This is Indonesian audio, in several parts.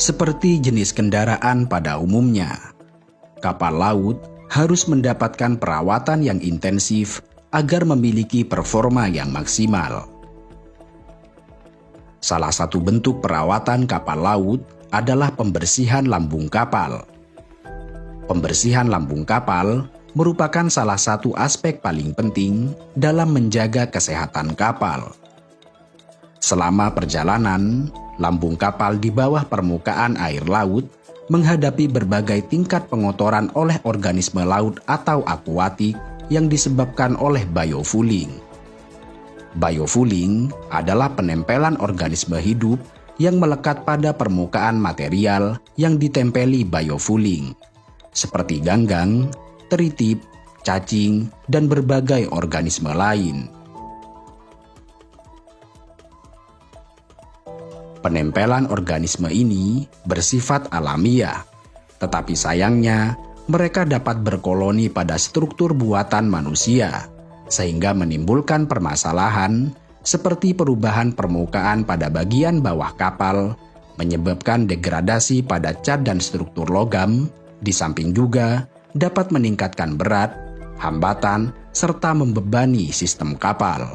Seperti jenis kendaraan pada umumnya, kapal laut harus mendapatkan perawatan yang intensif agar memiliki performa yang maksimal. Salah satu bentuk perawatan kapal laut adalah pembersihan lambung kapal. Pembersihan lambung kapal merupakan salah satu aspek paling penting dalam menjaga kesehatan kapal. Selama perjalanan, lambung kapal di bawah permukaan air laut menghadapi berbagai tingkat pengotoran oleh organisme laut atau akuatik yang disebabkan oleh biofouling. Biofouling adalah penempelan organisme hidup yang melekat pada permukaan material yang ditempeli biofouling, seperti ganggang, teritip, cacing, dan berbagai organisme lain. Penempelan organisme ini bersifat alamiah, tetapi sayangnya mereka dapat berkoloni pada struktur buatan manusia, sehingga menimbulkan permasalahan seperti perubahan permukaan pada bagian bawah kapal, menyebabkan degradasi pada cat dan struktur logam, di samping juga dapat meningkatkan berat, hambatan, serta membebani sistem kapal.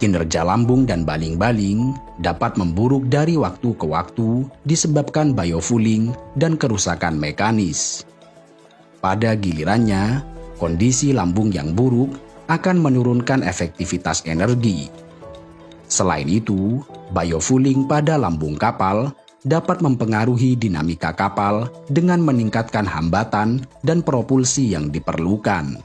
Kinerja lambung dan baling-baling dapat memburuk dari waktu ke waktu disebabkan biofouling dan kerusakan mekanis. Pada gilirannya, kondisi lambung yang buruk akan menurunkan efektivitas energi. Selain itu, biofouling pada lambung kapal dapat mempengaruhi dinamika kapal dengan meningkatkan hambatan dan propulsi yang diperlukan.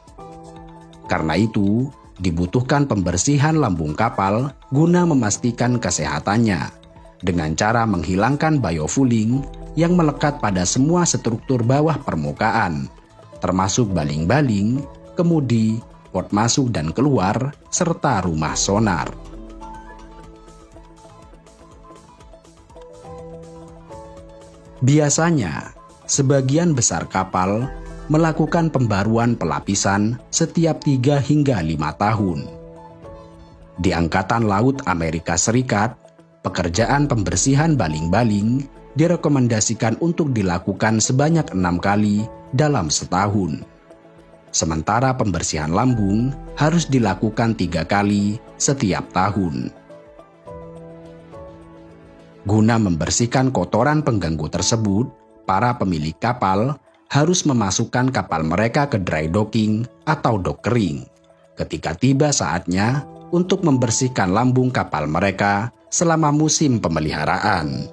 Karena itu, dibutuhkan pembersihan lambung kapal guna memastikan kesehatannya dengan cara menghilangkan biofouling yang melekat pada semua struktur bawah permukaan, termasuk baling-baling, kemudi, port masuk dan keluar, serta rumah sonar. Biasanya, sebagian besar kapal melakukan pembaruan pelapisan setiap 3 hingga 5 tahun. Di Angkatan Laut Amerika Serikat, pekerjaan pembersihan baling-baling direkomendasikan untuk dilakukan sebanyak 6 kali dalam setahun. Sementara pembersihan lambung harus dilakukan 3 kali setiap tahun. Guna membersihkan kotoran pengganggu tersebut, para pemilik kapal harus memasukkan kapal mereka ke dry docking atau dok kering ketika tiba saatnya untuk membersihkan lambung kapal mereka selama musim pemeliharaan.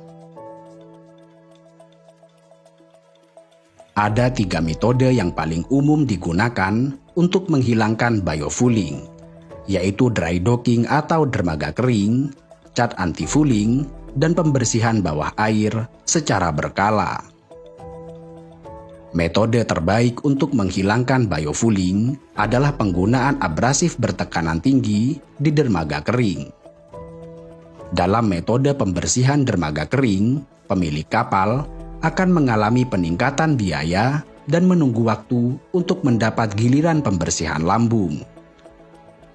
Ada 3 metode yang paling umum digunakan untuk menghilangkan biofouling, yaitu dry docking atau dermaga kering, cat anti-fouling, dan pembersihan bawah air secara berkala. Metode terbaik untuk menghilangkan biofouling adalah penggunaan abrasif bertekanan tinggi di dermaga kering. Dalam metode pembersihan dermaga kering, pemilik kapal akan mengalami peningkatan biaya dan menunggu waktu untuk mendapat giliran pembersihan lambung.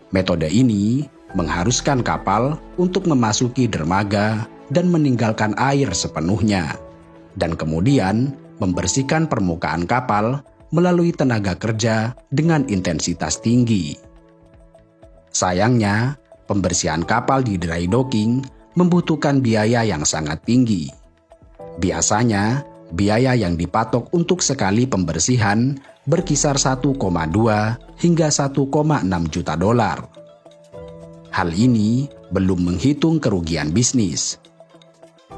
Metode ini mengharuskan kapal untuk memasuki dermaga dan meninggalkan air sepenuhnya, dan kemudian membersihkan permukaan kapal melalui tenaga kerja dengan intensitas tinggi. Sayangnya, pembersihan kapal di dry docking membutuhkan biaya yang sangat tinggi. Biasanya, biaya yang dipatok untuk sekali pembersihan berkisar 1,2 hingga 1,6 juta dolar. Hal ini belum menghitung kerugian bisnis.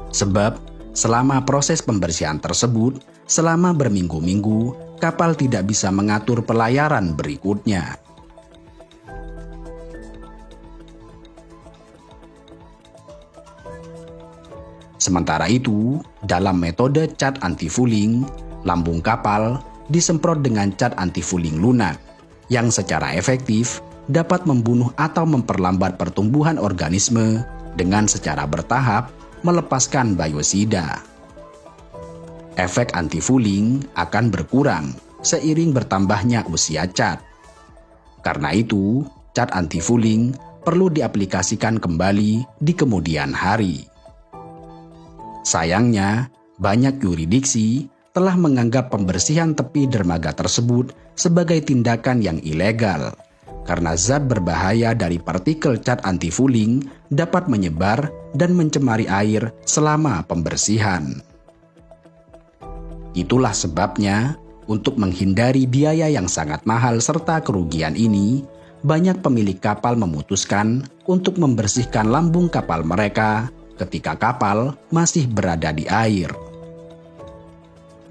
Sebab, selama proses pembersihan tersebut, selama berminggu-minggu, kapal tidak bisa mengatur pelayaran berikutnya. Sementara itu, dalam metode cat anti-fouling, lambung kapal disemprot dengan cat anti-fouling lunak, yang secara efektif dapat membunuh atau memperlambat pertumbuhan organisme dengan secara bertahap melepaskan biosida. Efek anti-fouling akan berkurang seiring bertambahnya usia cat. Karena itu, cat anti-fouling perlu diaplikasikan kembali di kemudian hari. Sayangnya, banyak yurisdiksi telah menganggap pembersihan tepi dermaga tersebut sebagai tindakan yang ilegal, karena zat berbahaya dari partikel cat anti-fouling dapat menyebar dan mencemari air selama pembersihan. Itulah sebabnya, untuk menghindari biaya yang sangat mahal serta kerugian ini, banyak pemilik kapal memutuskan untuk membersihkan lambung kapal mereka ketika kapal masih berada di air.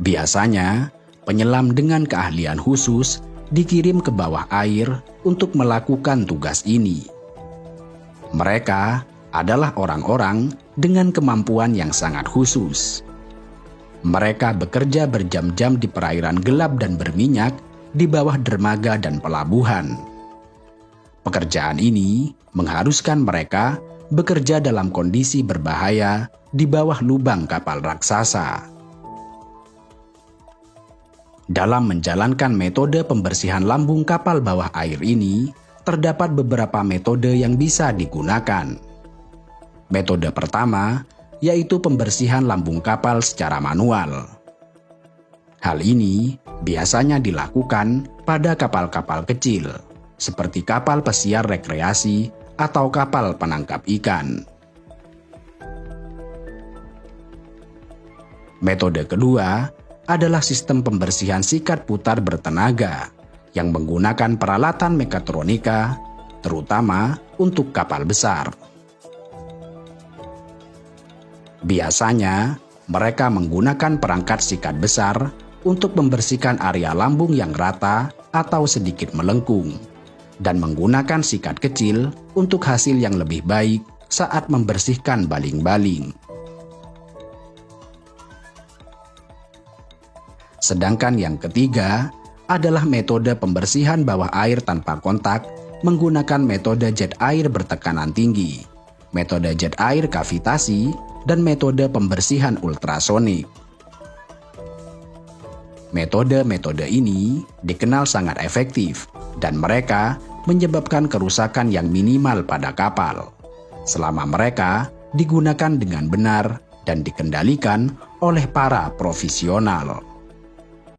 Biasanya, penyelam dengan keahlian khusus dikirim ke bawah air untuk melakukan tugas ini. Mereka adalah orang-orang dengan kemampuan yang sangat khusus. Mereka bekerja berjam-jam di perairan gelap dan berminyak di bawah dermaga dan pelabuhan. Pekerjaan ini mengharuskan mereka bekerja dalam kondisi berbahaya di bawah lubang kapal raksasa. Dalam menjalankan metode pembersihan lambung kapal bawah air ini, terdapat beberapa metode yang bisa digunakan. Metode pertama yaitu pembersihan lambung kapal secara manual. Hal ini biasanya dilakukan pada kapal-kapal kecil, seperti kapal pesiar rekreasi atau kapal penangkap ikan. Metode kedua adalah sistem pembersihan sikat putar bertenaga yang menggunakan peralatan mekatronika, terutama untuk kapal besar. Biasanya, mereka menggunakan perangkat sikat besar untuk membersihkan area lambung yang rata atau sedikit melengkung, dan menggunakan sikat kecil untuk hasil yang lebih baik saat membersihkan baling-baling. Sedangkan yang ketiga adalah metode pembersihan bawah air tanpa kontak menggunakan metode jet air bertekanan tinggi, metode jet air kavitasi, dan metode pembersihan ultrasonik. Metode-metode ini dikenal sangat efektif dan mereka menyebabkan kerusakan yang minimal pada kapal, selama mereka digunakan dengan benar dan dikendalikan oleh para profesional.